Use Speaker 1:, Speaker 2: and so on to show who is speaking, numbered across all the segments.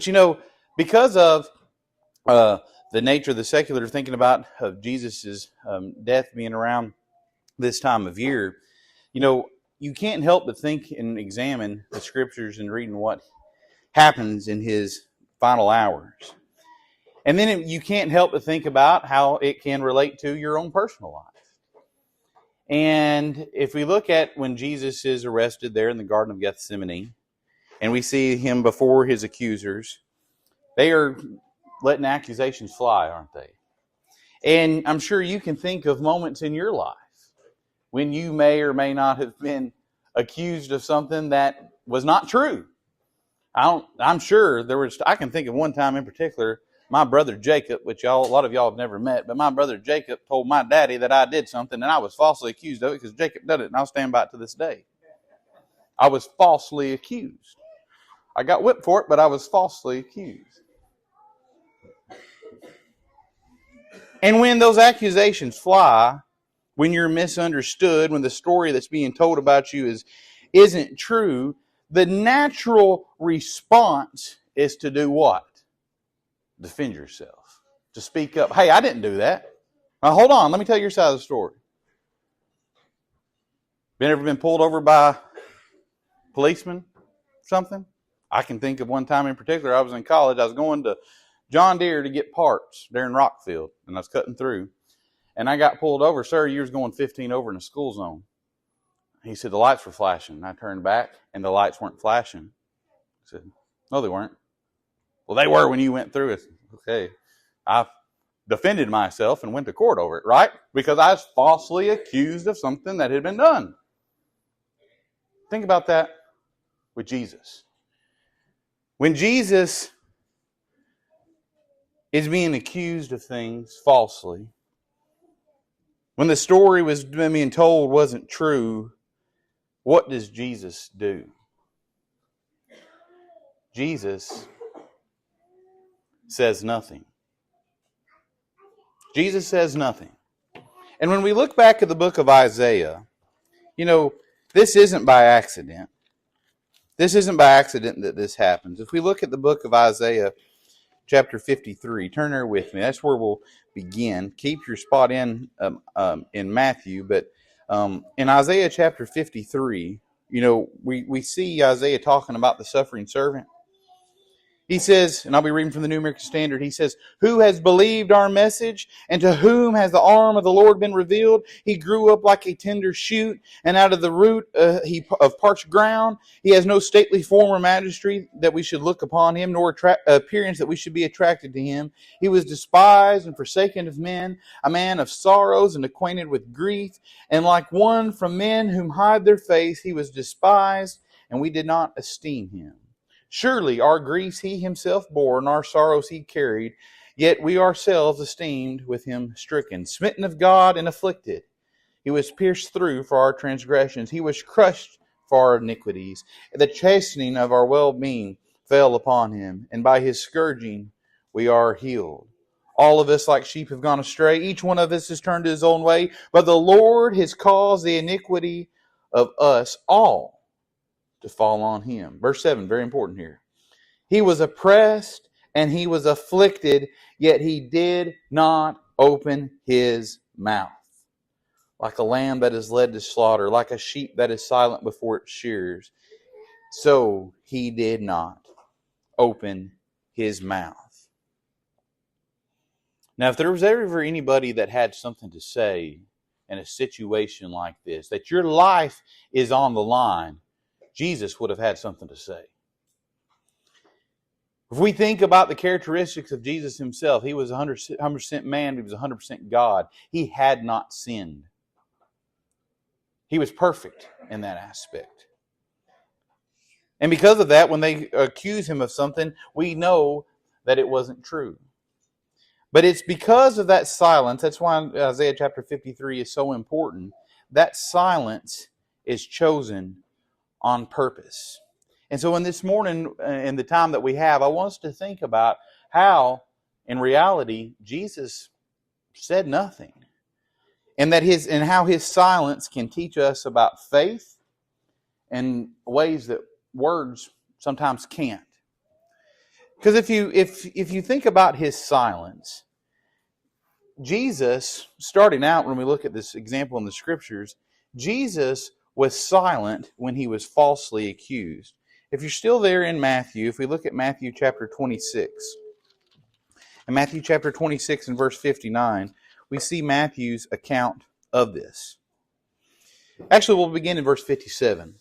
Speaker 1: But because of the nature of the secular thinking about of Jesus' death being around this time of year, you can't help but think and examine the scriptures and reading what happens in his final hours. And then you can't help but think about how it can relate to your own personal life. And if we look at when Jesus is arrested there in the Garden of Gethsemane, and we see him before his accusers, they are letting accusations fly, aren't they? And I'm sure you can think of moments in your life when you may or may not have been accused of something that was not true. I'm sure I can think of one time in particular, my brother Jacob, which a lot of y'all have never met, but my brother Jacob told my daddy that I did something and I was falsely accused of it because Jacob did it, and I'll stand by it to this day. I was falsely accused. I got whipped for it, but I was falsely accused. And when those accusations fly, when you're misunderstood, when the story that's being told about you isn't true, the natural response is to do what? Defend yourself. To speak up. Hey, I didn't do that. Now, hold on. Let me tell you your side of the story. Ever been pulled over by a policeman or something? I can think of one time in particular. I was in college. I was going to John Deere to get parts there in Rockfield, and I was cutting through. And I got pulled over. Sir, you was going 15 over in a school zone. He said the lights were flashing. I turned back, and the lights weren't flashing. I said, no, they weren't. Well, they were when you went through it. Okay. I defended myself and went to court over it, right? Because I was falsely accused of something that had been done. Think about that with Jesus. When Jesus is being accused of things falsely, when the story was being told wasn't true, what does Jesus do? Jesus says nothing. Jesus says nothing. And when we look back at the book of Isaiah, this isn't by accident. This isn't by accident that this happens. If we look at the book of Isaiah, chapter 53, turn there with me. That's where we'll begin. Keep your spot in Matthew, but in Isaiah chapter 53, we see Isaiah talking about the suffering servant. He says, and I'll be reading from the New American Standard, he says, who has believed our message, and to whom has the arm of the Lord been revealed? He grew up like a tender shoot, and out of the root of parched ground. He has no stately form or majesty that we should look upon him, nor appearance that we should be attracted to him. He was despised and forsaken of men, a man of sorrows and acquainted with grief, and like one from men whom hide their face, he was despised, and we did not esteem him. Surely our griefs he himself bore, and our sorrows he carried. Yet we ourselves esteemed with him stricken, smitten of God, and afflicted. He was pierced through for our transgressions. He was crushed for our iniquities. The chastening of our well-being fell upon him, and by his scourging we are healed. All of us like sheep have gone astray. Each one of us has turned his own way. But the Lord has caused the iniquity of us all to fall on him. Verse 7, very important here. He was oppressed and he was afflicted, yet he did not open his mouth. Like a lamb that is led to slaughter, like a sheep that is silent before its shearers, so he did not open his mouth. Now, if there was ever anybody that had something to say in a situation like this, that your life is on the line, Jesus would have had something to say. If we think about the characteristics of Jesus himself, he was 100% man, he was 100% God. He had not sinned. He was perfect in that aspect. And because of that, when they accuse him of something, we know that it wasn't true. But it's because of that silence, that's why Isaiah chapter 53 is so important. That silence is chosen on purpose. And so in this morning, in the time that we have, I want us to think about how, in reality, Jesus said nothing. And how his silence can teach us about faith in ways that words sometimes can't. Because if you think about his silence, Jesus, starting out when we look at this example in the scriptures, Jesus was silent when he was falsely accused. If you're still there in Matthew, if we look at Matthew chapter 26, in Matthew chapter 26 and verse 59, we see Matthew's account of this. Actually, we'll begin in verse 57.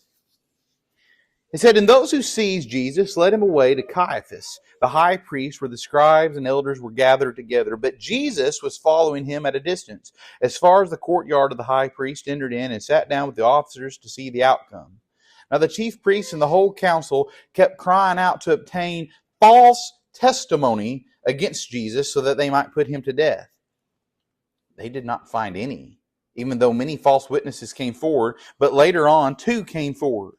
Speaker 1: It said, "And those who seized Jesus led him away to Caiaphas, the high priest, where the scribes and elders were gathered together. But Jesus was following him at a distance, as far as the courtyard of the high priest, entered in and sat down with the officers to see the outcome. Now the chief priests and the whole council kept crying out to obtain false testimony against Jesus so that they might put him to death. They did not find any, even though many false witnesses came forward, but later on 2 came forward.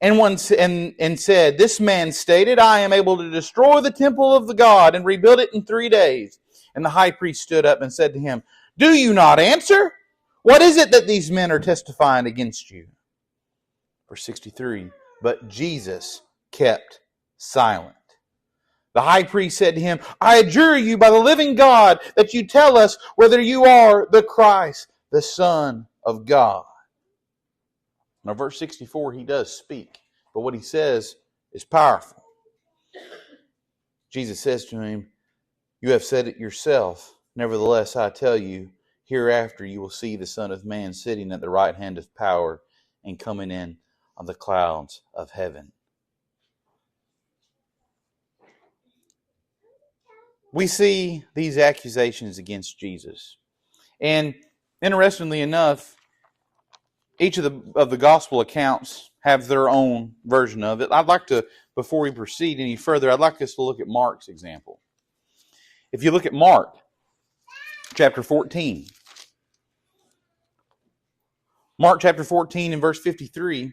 Speaker 1: And one said, 'This man stated, I am able to destroy the temple of the God and rebuild it in 3 days.' And the high priest stood up and said to him, 'Do you not answer? What is it that these men are testifying against you?' Verse 63, but Jesus kept silent. The high priest said to him, 'I adjure you by the living God that you tell us whether you are the Christ, the Son of God.'" Now, verse 64, he does speak, but what he says is powerful. Jesus says to him, "You have said it yourself. Nevertheless, I tell you, hereafter you will see the Son of Man sitting at the right hand of power and coming in on the clouds of heaven." We see these accusations against Jesus. And interestingly enough, each of the gospel accounts have their own version of it. I'd like to, before we proceed any further, I'd like us to look at Mark's example. If you look at Mark chapter 14, Mark chapter 14 and verse 53,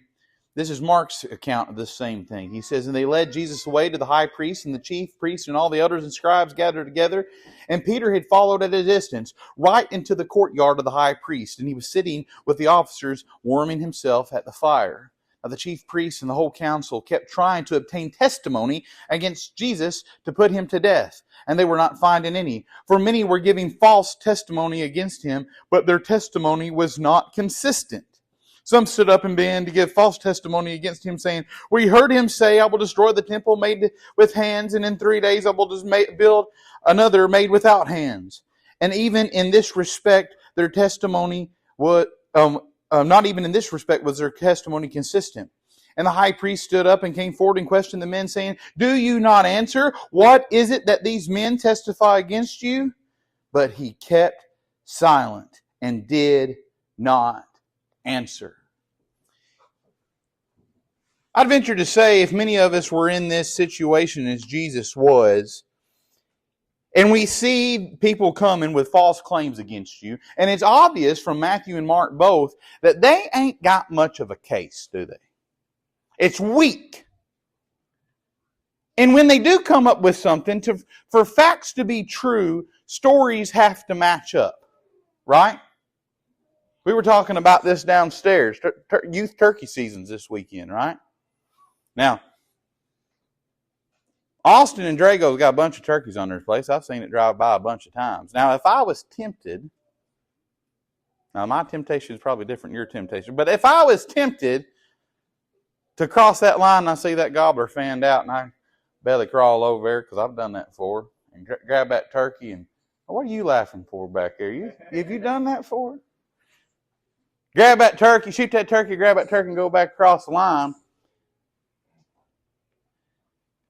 Speaker 1: this is Mark's account of this same thing. He says, "And they led Jesus away to the high priest, and the chief priests and all the elders and scribes gathered together. And Peter had followed at a distance, right into the courtyard of the high priest. And he was sitting with the officers, warming himself at the fire. Now the chief priests and the whole council kept trying to obtain testimony against Jesus to put him to death. And they were not finding any. For many were giving false testimony against him, but their testimony was not consistent. Some stood up and began to give false testimony against him, saying, 'We heard him say, I will destroy the temple made with hands, and in 3 days I will just build another made without hands.' And even in this respect, their testimony was not even in this respect was their testimony consistent. And the high priest stood up and came forward and questioned the men, saying, 'Do you not answer? What is it that these men testify against you?' But he kept silent and did not answer." I'd venture to say if many of us were in this situation as Jesus was, and we see people coming with false claims against you, and it's obvious from Matthew and Mark both that they ain't got much of a case, do they? It's weak. And when they do come up with something, for facts to be true, stories have to match up, right? We were talking about this downstairs. Youth turkey season's this weekend, right? Now, Austin and Drago's got a bunch of turkeys on their place. I've seen it drive by a bunch of times. Now, if I was tempted, now my temptation is probably different than your temptation, but if I was tempted to cross that line and I see that gobbler fanned out and I belly crawl over there, because I've done that before, and grab that turkey and, what are you laughing for back there? Have you done that before? Grab that turkey, shoot that turkey, grab that turkey and go back across the line.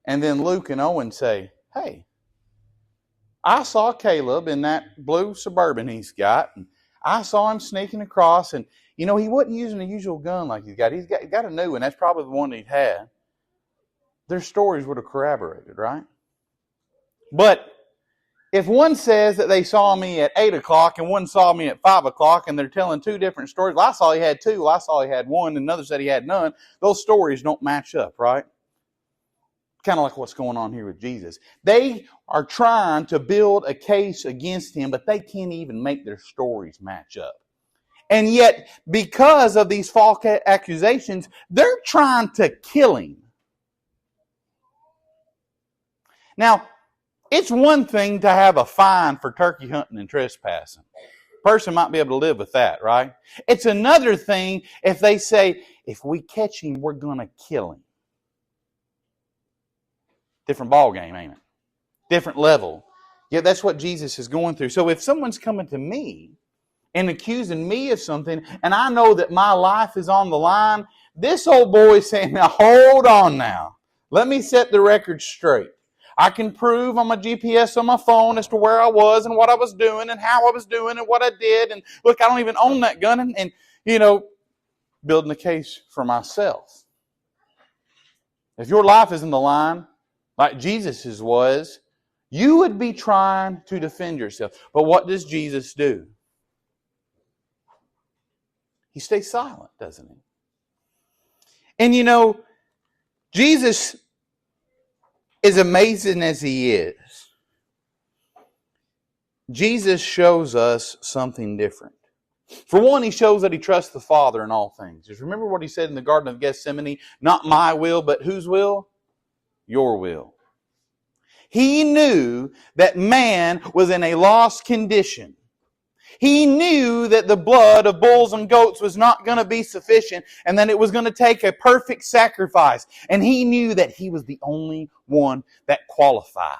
Speaker 1: And then Luke and Owen say, "Hey, I saw Caleb in that blue Suburban he's got, and I saw him sneaking across, and he wasn't using a usual gun like he's got. He's got a new one. That's probably the one he'd had." Their stories would have corroborated, right? But if one says that they saw me at 8 o'clock and one saw me at 5 o'clock, and they're telling two different stories, well, I saw he had 2, well, I saw he had 1, and another said he had none, those stories don't match up, right? Kind of like what's going on here with Jesus. They are trying to build a case against him, but they can't even make their stories match up. And yet, because of these false accusations, they're trying to kill him. Now, it's one thing to have a fine for turkey hunting and trespassing. A person might be able to live with that, right? It's another thing if they say, if we catch him, we're going to kill him. Different ball game, ain't it? Different level. Yeah, that's what Jesus is going through. So if someone's coming to me and accusing me of something, and I know that my life is on the line, this old boy is saying, now hold on now. Let me set the record straight. I can prove on my GPS on my phone as to where I was and what I was doing and how I was doing and what I did. And look, I don't even own that gun. And building a case for myself. If your life is in the line, like Jesus's was, you would be trying to defend yourself. But what does Jesus do? He stays silent, doesn't he? And Jesus, as amazing as he is, Jesus shows us something different. For one, he shows that he trusts the Father in all things. Just remember what he said in the Garden of Gethsemane, not my will, but whose will? Your will. He knew that man was in a lost condition. He knew that the blood of bulls and goats was not going to be sufficient and that it was going to take a perfect sacrifice. And he knew that he was the only one that qualified.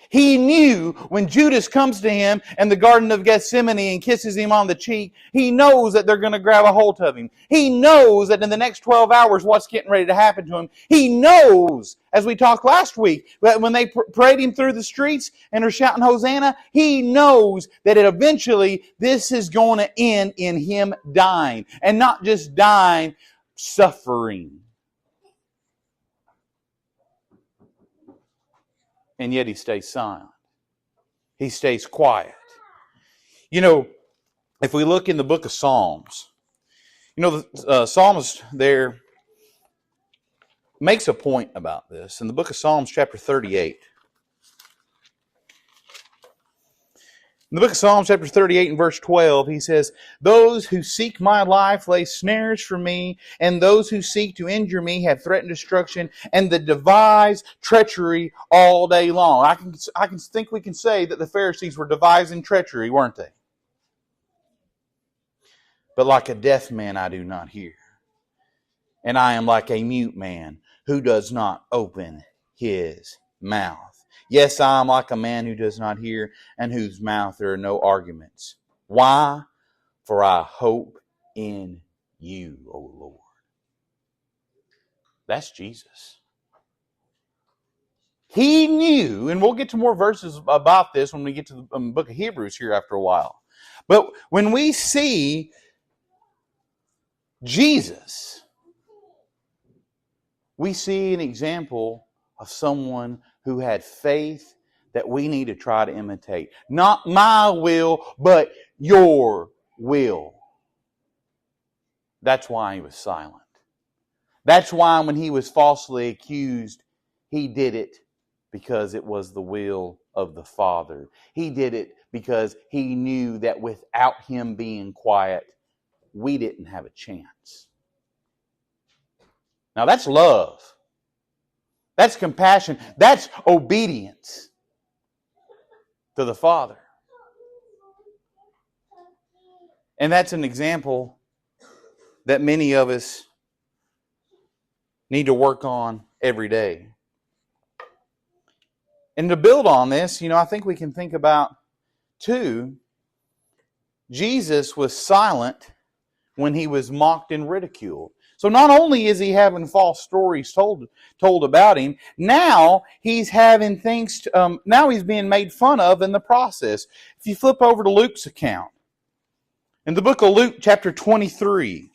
Speaker 1: He knew when Judas comes to him in the Garden of Gethsemane and kisses him on the cheek, he knows that they're going to grab a hold of him. He knows that in the next 12 hours what's getting ready to happen to him. He knows, as we talked last week, that when they parade him through the streets and are shouting Hosanna, he knows that eventually this is going to end in him dying. And not just dying, suffering. And yet he stays silent. He stays quiet. If we look in the book of Psalms, the psalmist there makes a point about this. In the book of Psalms, chapter 38. In the book of Psalms, chapter 38 and verse 12, he says, those who seek my life lay snares for me, and those who seek to injure me have threatened destruction, and they devise treachery all day long. I can think we can say that the Pharisees were devising treachery, weren't they? But like a deaf man I do not hear, and I am like a mute man who does not open his mouth. Yes, I am like a man who does not hear, and whose mouth there are no arguments. Why? For I hope in you, O Lord. That's Jesus. He knew, and we'll get to more verses about this when we get to the book of Hebrews here after a while. But when we see Jesus, we see an example of someone who had faith that we need to try to imitate. Not my will, but your will. That's why he was silent. That's why when he was falsely accused, he did it because it was the will of the Father. He did it because he knew that without him being quiet, we didn't have a chance. Now that's love. That's compassion. That's obedience to the Father. And that's an example that many of us need to work on every day. And to build on this, I think we can think about, too, Jesus was silent when he was mocked and ridiculed. So not only is he having false stories told about him, now he's having things. Now he's being made fun of in the process. If you flip over to Luke's account, in the book of Luke, chapter 23.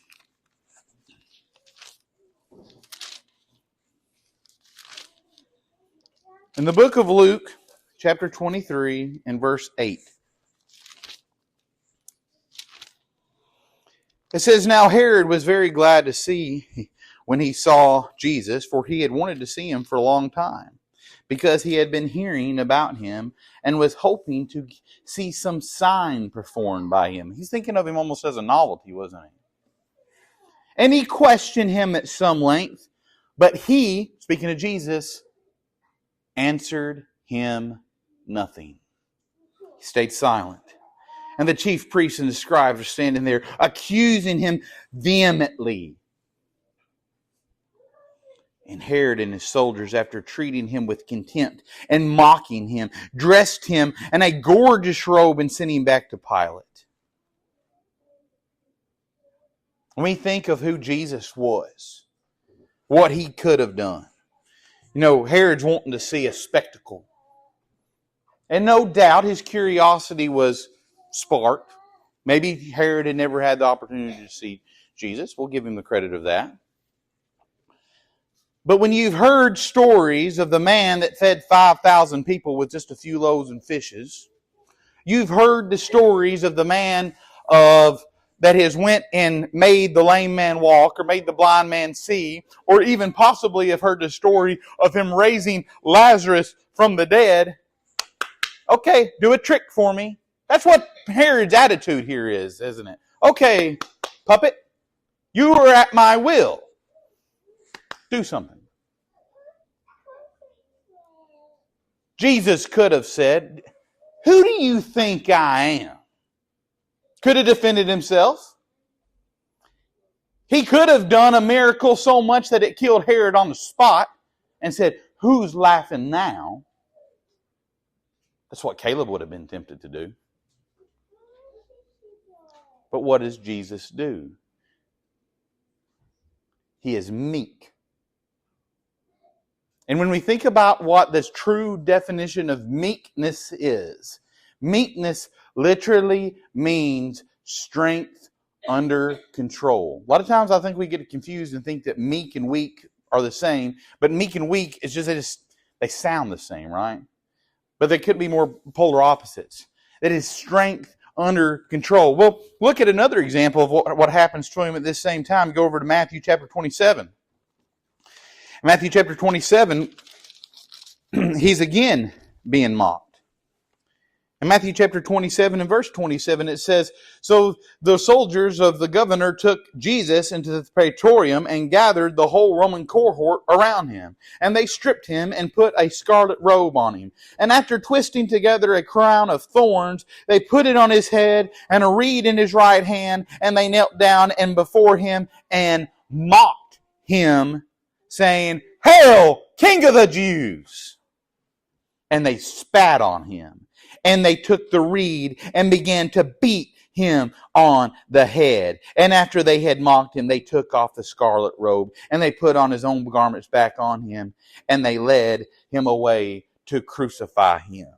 Speaker 1: In the book of Luke, chapter 23, and verse 8. It says, now Herod was very glad to see when he saw Jesus, for he had wanted to see him for a long time, because he had been hearing about him and was hoping to see some sign performed by him. He's thinking of him almost as a novelty, wasn't he? And he questioned him at some length, but he, speaking of Jesus, answered him nothing. He stayed silent. And the chief priests and the scribes are standing there accusing him vehemently. And Herod and his soldiers, after treating him with contempt and mocking him, dressed him in a gorgeous robe and sent him back to Pilate. When we think of who Jesus was, what he could have done. You know, Herod's wanting to see a spectacle. And no doubt his curiosity was sparked. Maybe Herod had never had the opportunity to see Jesus. We'll give him the credit of that. But when you've heard stories of the man that fed 5,000 people with just a few loaves and fishes, you've heard the stories of the man that has went and made the lame man walk, or made the blind man see, or even possibly have heard the story of him raising Lazarus from the dead. Okay, do a trick for me. That's what Herod's attitude here is, isn't it? Okay, puppet, you are at my will. Do something. Jesus could have said, "Who do you think I am?" Could have defended himself. He could have done a miracle so much that it killed Herod on the spot and said, "Who's laughing now?" That's what Caleb would have been tempted to do. But what does Jesus do? He is meek. And when we think about what this true definition of meekness is, meekness literally means strength under control. A lot of times I think we get confused and think that meek and weak are the same, but meek and weak is just they sound the same, right? But they could be more polar opposites. It is strength under control. Well, look at another example of what happens to him at this same time. Go over to Matthew chapter 27. Matthew chapter 27, he's again being mocked. In Matthew chapter 27 and verse 27, it says, "So the soldiers of the governor took Jesus into the praetorium and gathered the whole Roman cohort around him. And they stripped him and put a scarlet robe on him. And after twisting together a crown of thorns, they put it on his head and a reed in his right hand. And they knelt down and before him and mocked him, saying, 'Hail, King of the Jews!' And they spat on him. And they took the reed and began to beat him on the head. And after they had mocked him, they took off the scarlet robe and they put on his own garments back on him. And they led him away to crucify him."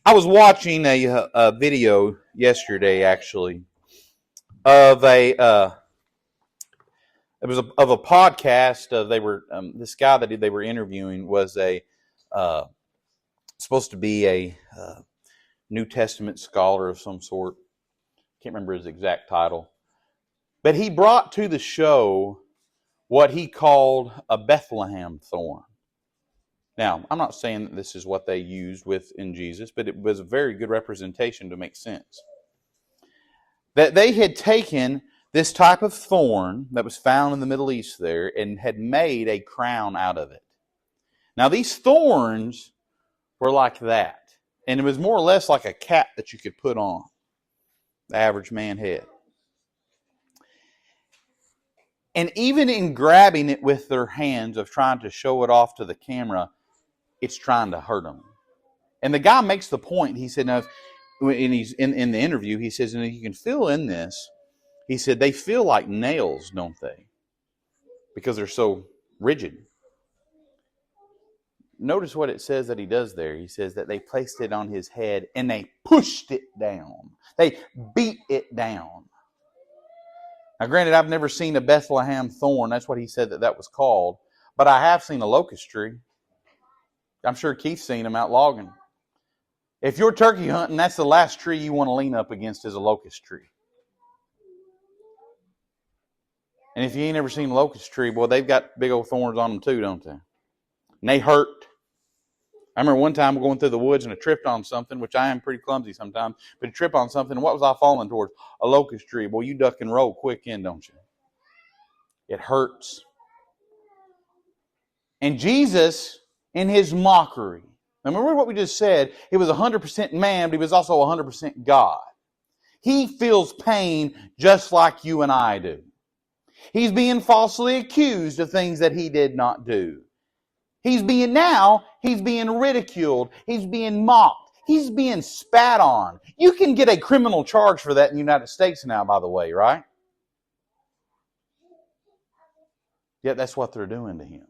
Speaker 1: I was watching a video yesterday, actually, of a podcast. They were this guy that they were interviewing was supposed to be a New Testament scholar of some sort. Can't remember his exact title. But he brought to the show what he called a Bethlehem thorn. Now, I'm not saying that this is what they used in Jesus, but it was a very good representation to make sense. That they had taken this type of thorn that was found in the Middle East there and had made a crown out of it. Now, these thorns were like that. And it was more or less like a cap that you could put on the average man head. And even in grabbing it with their hands of trying to show it off to the camera, it's trying to hurt them. And the guy makes the point. He said, now, and he's in the interview, he says, and you can feel in this, he said, they feel like nails, don't they? Because they're so rigid. Notice what it says that he does there. He says that they placed it on his head and they pushed it down. They beat it down. Now, granted, I've never seen a Bethlehem thorn. That's what he said that was called. But I have seen a locust tree. I'm sure Keith's seen them out logging. If you're turkey hunting, that's the last tree you want to lean up against is a locust tree. And if you ain't ever seen a locust tree, boy, they've got big old thorns on them too, don't they? And they hurt. I remember one time going through the woods and I tripped on something, which I am pretty clumsy sometimes, but I tripped on something. And what was I falling towards? A locust tree. Boy, you duck and roll quick in, don't you? It hurts. And Jesus, in His mockery, remember what we just said, He was 100% man, but He was also 100% God. He feels pain just like you and I do. He's being falsely accused of things that He did not do. He's being ridiculed. He's being mocked. He's being spat on. You can get a criminal charge for that in the United States now, by the way, right? Yet that's what they're doing to Him.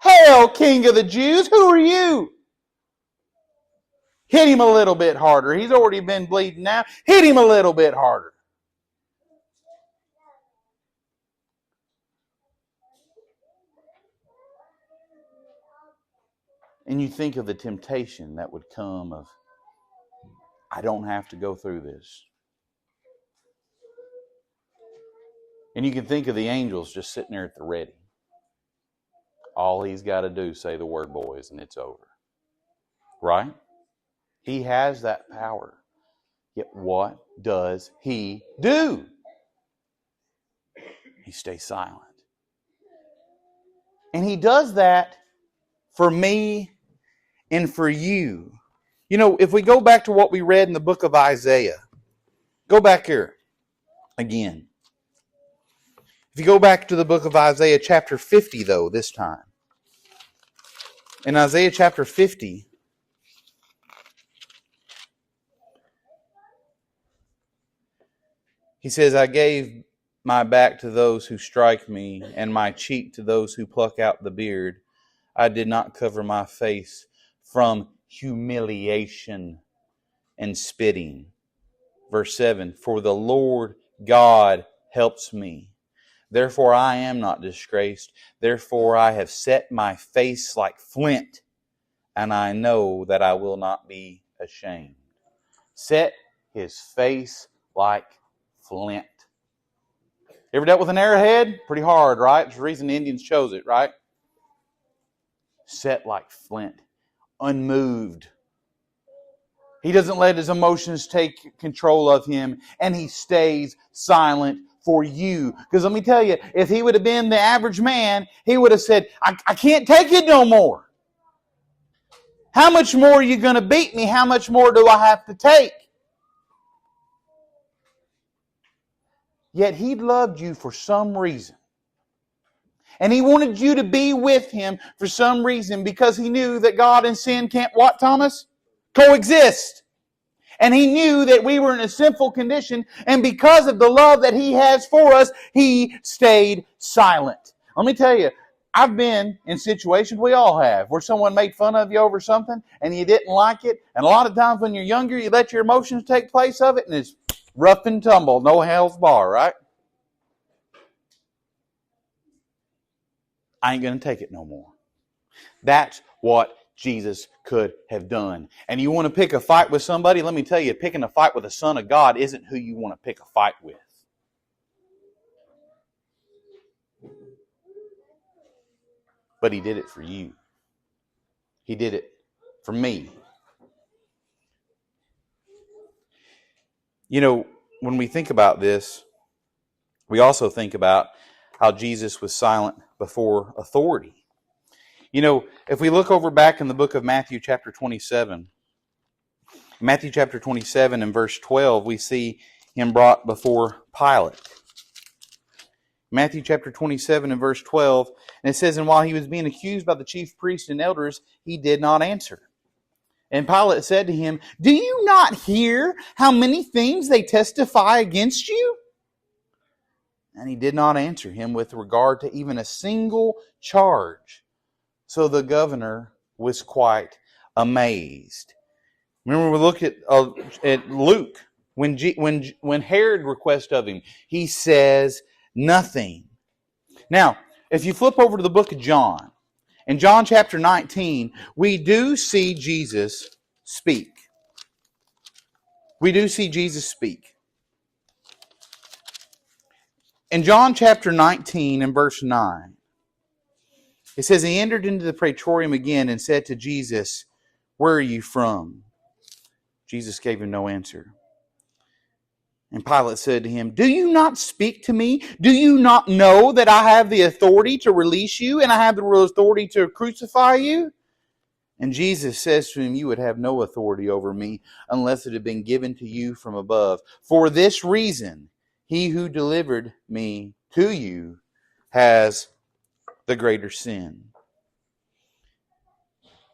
Speaker 1: Hail, King of the Jews, who are you? Hit Him a little bit harder. He's already been bleeding now. Hit Him a little bit harder. And you think of the temptation that would come of, I don't have to go through this. And you can think of the angels just sitting there at the ready. All He's got to do is say the word, boys, and it's over. Right? He has that power. Yet what does He do? He stays silent. And He does that for me and for you. You know, if we go back to what we read in the book of Isaiah, go back here again. If you go back to the book of Isaiah chapter 50, though, this time. In Isaiah chapter 50, He says, I gave my back to those who strike me, and my cheek to those who pluck out the beard. I did not cover my face from humiliation and spitting. Verse 7, for the Lord God helps me. Therefore I am not disgraced. Therefore I have set my face like flint, and I know that I will not be ashamed. Set His face like flint. You ever dealt with an arrowhead? Pretty hard, right? It's the reason the Indians chose it, right? Set like flint. Unmoved. He doesn't let his emotions take control of him, and he stays silent for you. Because let me tell you, if he would have been the average man, he would have said, I can't take it no more. How much more are you going to beat me? How much more do I have to take? Yet He loved you for some reason. And He wanted you to be with Him for some reason, because He knew that God and sin can't, what, Thomas? Coexist. And He knew that we were in a sinful condition, and because of the love that He has for us, He stayed silent. Let me tell you, I've been in situations, we all have, where someone made fun of you over something, and you didn't like it. And a lot of times when you're younger, you let your emotions take place of it, and it's rough and tumble, no hell's bar, right? I ain't going to take it no more. That's what Jesus could have done. And you want to pick a fight with somebody? Let me tell you, picking a fight with the Son of God isn't who you want to pick a fight with. But He did it for you. He did it for me. You know, when we think about this, we also think about how Jesus was silent before authority. You know, if we look over back in the book of Matthew chapter 27, Matthew chapter 27 and verse 12, we see Him brought before Pilate. Matthew chapter 27 and verse 12, and it says, and while He was being accused by the chief priests and elders, He did not answer. And Pilate said to Him, do you not hear how many things they testify against you? And He did not answer him with regard to even a single charge. So the governor was quite amazed. Remember, we look at Luke. When Herod requests of him, he says nothing. Now, if you flip over to the book of John, in John chapter 19, we do see Jesus speak. We do see Jesus speak. In John chapter 19 and verse 9, it says, He entered into the praetorium again and said to Jesus, where are you from? Jesus gave him no answer. And Pilate said to him, "Do you not speak to me? Do you not know that I have the authority to release you and I have the authority to crucify you?" And Jesus says to him, "You would have no authority over me unless it had been given to you from above. For this reason, he who delivered me to you has the greater sin."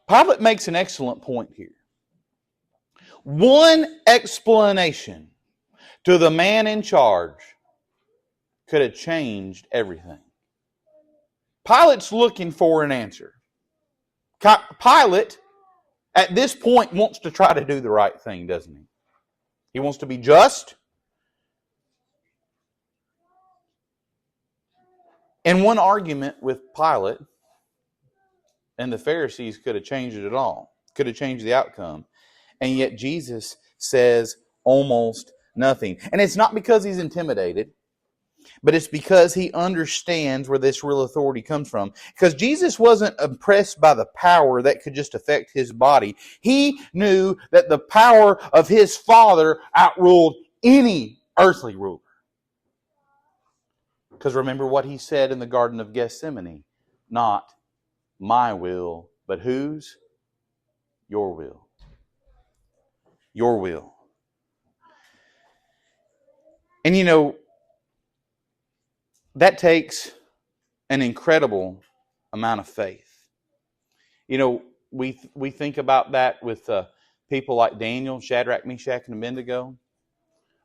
Speaker 1: Pilate makes an excellent point here. One explanation to the man in charge could have changed everything. Pilate's looking for an answer. Pilate, at this point, wants to try to do the right thing, doesn't he? He wants to be just. And one argument with Pilate and the Pharisees could have changed it all, could have changed the outcome. And yet Jesus says almost nothing. And it's not because he's intimidated, but it's because he understands where this real authority comes from. Because Jesus wasn't impressed by the power that could just affect his body. He knew that the power of his Father outruled any earthly ruler. Because remember what he said in the Garden of Gethsemane. Not my will, but whose? Your will. Your will. And you know, that takes an incredible amount of faith. You know, we think about that with people like Daniel, Shadrach, Meshach, and Abednego,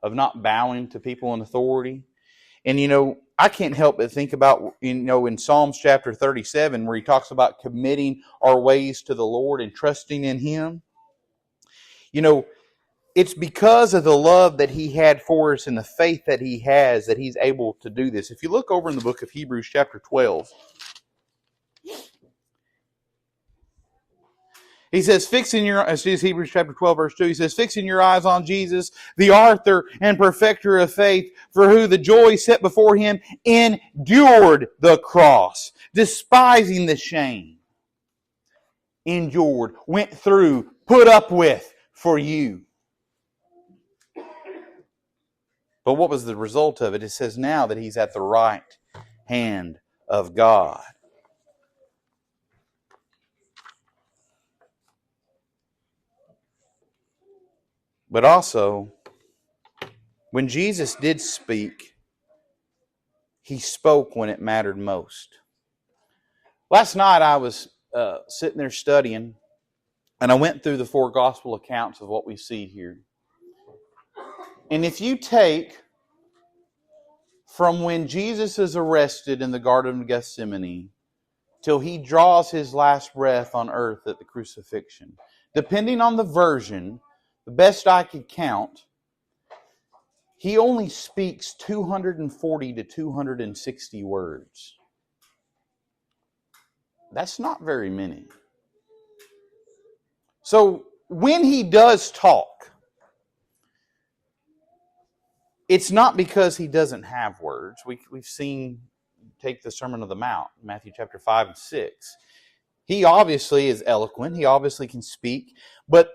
Speaker 1: of not bowing to people in authority. And you know, I can't help but think about, you know, in Psalms chapter 37, where he talks about committing our ways to the Lord and trusting in Him. You know, it's because of the love that He had for us and the faith that He has that He's able to do this. If you look over in the book of Hebrews chapter 12, he says, Hebrews chapter 12, verse 2, he says, "Fixing your eyes on Jesus, the author and perfecter of faith, for who the joy set before Him endured the cross, despising the shame." Endured, went through, put up with for you. But what was the result of it? It says now that He's at the right hand of God. But also, when Jesus did speak, He spoke when it mattered most. Last night I was sitting there studying, and I went through the 4 gospel accounts of what we see here. And if you take from when Jesus is arrested in the Garden of Gethsemane till He draws His last breath on earth at the crucifixion, depending on the version, the best I could count, He only speaks 240 to 260 words. That's not very many. So when He does talk, it's not because He doesn't have words. We've seen, take the Sermon on the Mount, Matthew chapter 5 and 6. He obviously is eloquent. He obviously can speak. But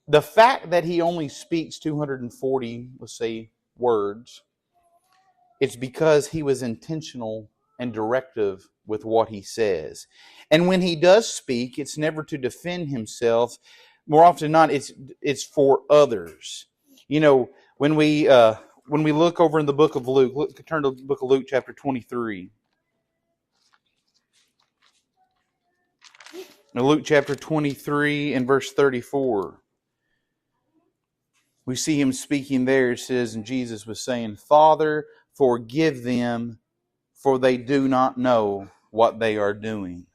Speaker 1: the fact that He only speaks 240, let's say, words, it's because He was intentional and directive with what He says. And when He does speak, it's never to defend Himself. More often than not, it's for others. You know, when we look over in the book of Luke, turn to the book of Luke chapter 23. In Luke chapter 23 and verse 34. We see Him speaking there. It says, and Jesus was saying, "Father, forgive them, for they do not know what they are doing."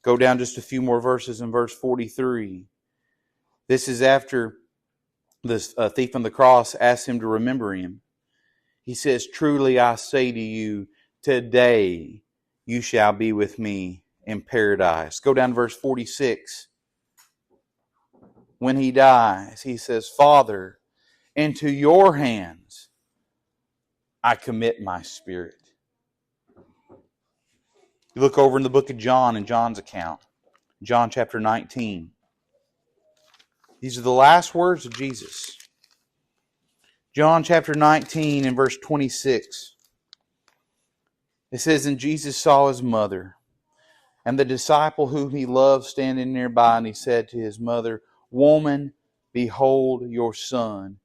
Speaker 1: Go down just a few more verses in verse 43. This is after the thief on the cross asks Him to remember him. He says, "Truly I say to you, today you shall be with me in paradise." Go down to verse 46. When He dies, He says, "Father, into your hands I commit my spirit." You look over in the book of John, in John's account, John chapter 19. These are the last words of Jesus. John chapter 19 and verse 26. It says, and Jesus saw his mother and the disciple whom he loved standing nearby, and he said to his mother, Woman, behold your son.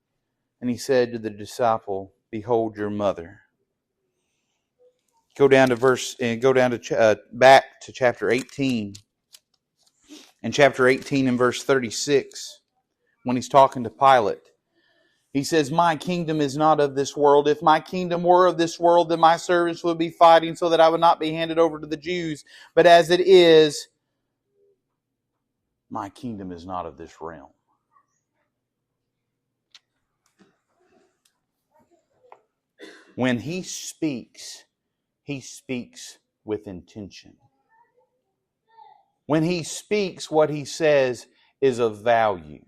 Speaker 1: And he said to the disciple, Behold your mother. Back to chapter 18. In chapter 18 and verse 36, when he's talking to Pilate, he says, My kingdom is not of this world. If my kingdom were of this world, then my servants would be fighting so that I would not be handed over to the Jews. But as it is, my kingdom is not of this realm. When he speaks with intention. When he speaks, what he says is of value.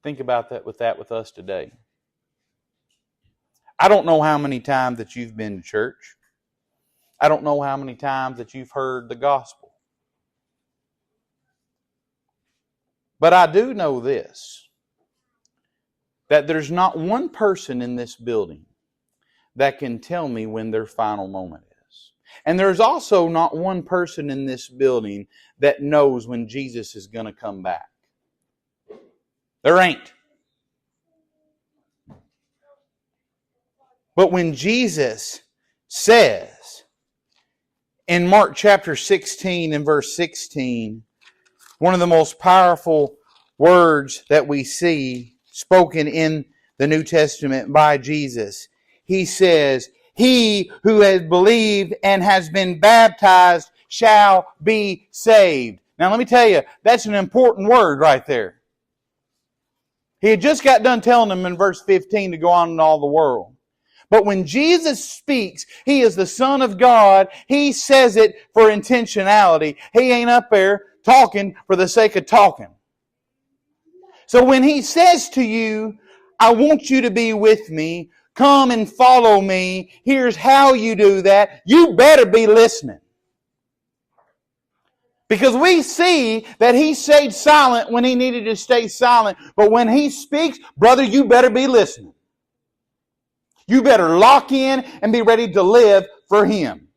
Speaker 1: Think about that with us today. I don't know how many times that you've been to church. I don't know how many times that you've heard the gospel. But I do know this, that there's not one person in this building that can tell me when their final moment is. And there's also not one person in this building that knows when Jesus is going to come back. There ain't. But when Jesus says in Mark chapter 16 and verse 16, one of the most powerful words that we see spoken in the New Testament by Jesus, he says, He who has believed and has been baptized shall be saved. Now let me tell you, that's an important word right there. He had just got done telling them in verse 15 to go on in all the world. But when Jesus speaks, He is the Son of God. He says it for intentionality. He ain't up there talking for the sake of talking. So when He says to you, I want you to be with me, come and follow me, here's how you do that, you better be listening. Because we see that He stayed silent when He needed to stay silent. But when He speaks, brother, you better be listening. You better lock in and be ready to live for Him.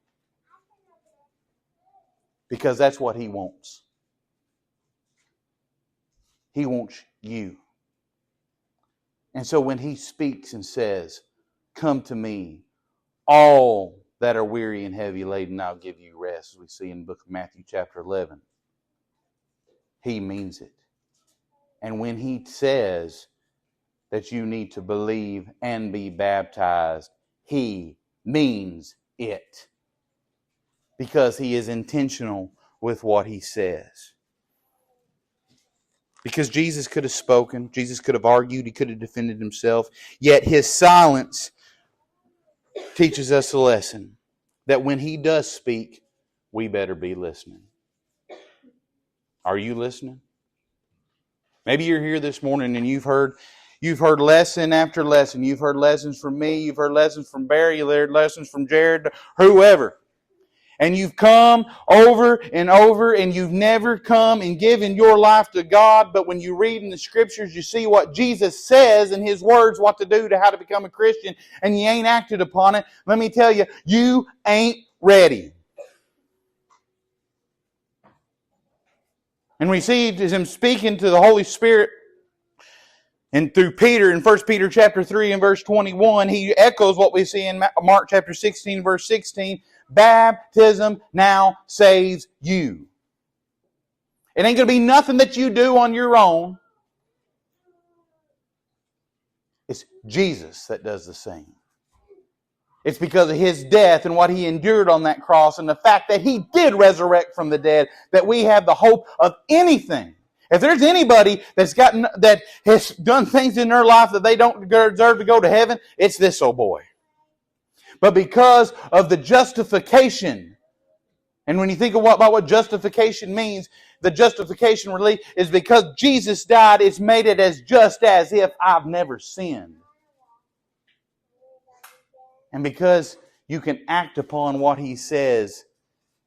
Speaker 1: Because that's what He wants. He wants you. And so when He speaks and says, Come to me, all that are weary and heavy laden, I'll give you rest, as we see in the book of Matthew chapter 11. He means it. And when He says that you need to believe and be baptized, He means it. Because He is intentional with what He says. Because Jesus could have spoken, Jesus could have argued, He could have defended Himself, yet His silence teaches us a lesson that when He does speak, we better be listening. Are you listening? Maybe you're here this morning and you've heard lesson after lesson. You've heard lessons from me, you've heard lessons from Barry, you've heard lessons from Jared, whoever. And you've come over and over and you've never come and given your life to God. But when you read in the Scriptures, you see what Jesus says in His words, what to do to how to become a Christian, and you ain't acted upon it. Let me tell you, you ain't ready. And we see Him speaking to the Holy Spirit and through Peter in 1 Peter chapter 3 and verse 21, He echoes what we see in Mark chapter 16 verse 16. Baptism now saves you. It ain't going to be nothing that you do on your own. It's Jesus that does the same. It's because of His death and what He endured on that cross and the fact that He did resurrect from the dead that we have the hope of anything. If there's anybody that has done things in their life that they don't deserve to go to heaven, it's this old boy. But because of the justification, and when you think about what justification means, the justification really is because Jesus died, it's made it as just as if I've never sinned. And because you can act upon what He says,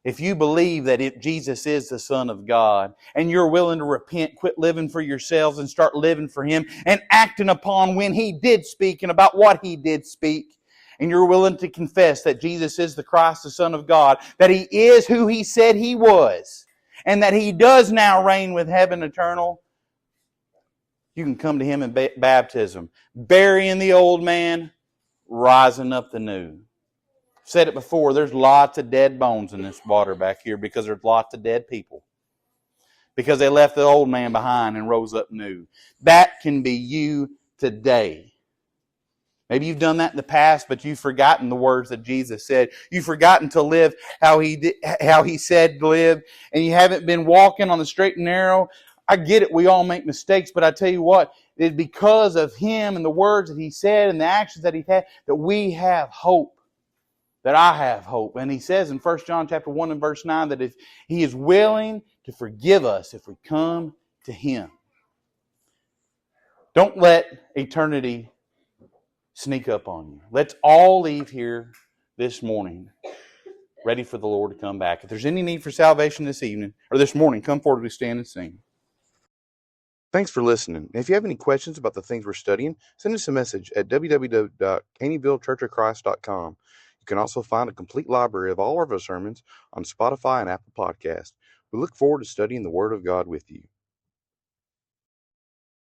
Speaker 1: if you believe that Jesus is the Son of God, and you're willing to repent, quit living for yourselves and start living for Him, and acting upon when He did speak and about what He did speak, and you're willing to confess that Jesus is the Christ, the Son of God, that He is who He said He was, and that He does now reign with heaven eternal, you can come to Him in baptism, burying the old man, rising up the new. I've said it before, there's lots of dead bones in this water back here because there's lots of dead people. Because they left the old man behind and rose up new. That can be you today. Maybe you've done that in the past, but you've forgotten the words that Jesus said. You've forgotten to live how He said to live, and you haven't been walking on the straight and narrow. I get it, we all make mistakes, but I tell you what, it's because of Him and the words that He said and the actions that He had that we have hope, that I have hope. And He says in 1 John chapter 1 and verse 9 that if He is willing to forgive us if we come to Him. Don't let eternity sneak up on you. Let's all leave here this morning ready for the Lord to come back. If there's any need for salvation this evening or this morning, come forward, we stand and sing. Thanks for listening. If you have any questions about the things we're studying, send us a message at www.caneyvillechurchofchrist.com. You can also find a complete library of all of our sermons on Spotify and Apple Podcasts. We look forward to studying the Word of God with you.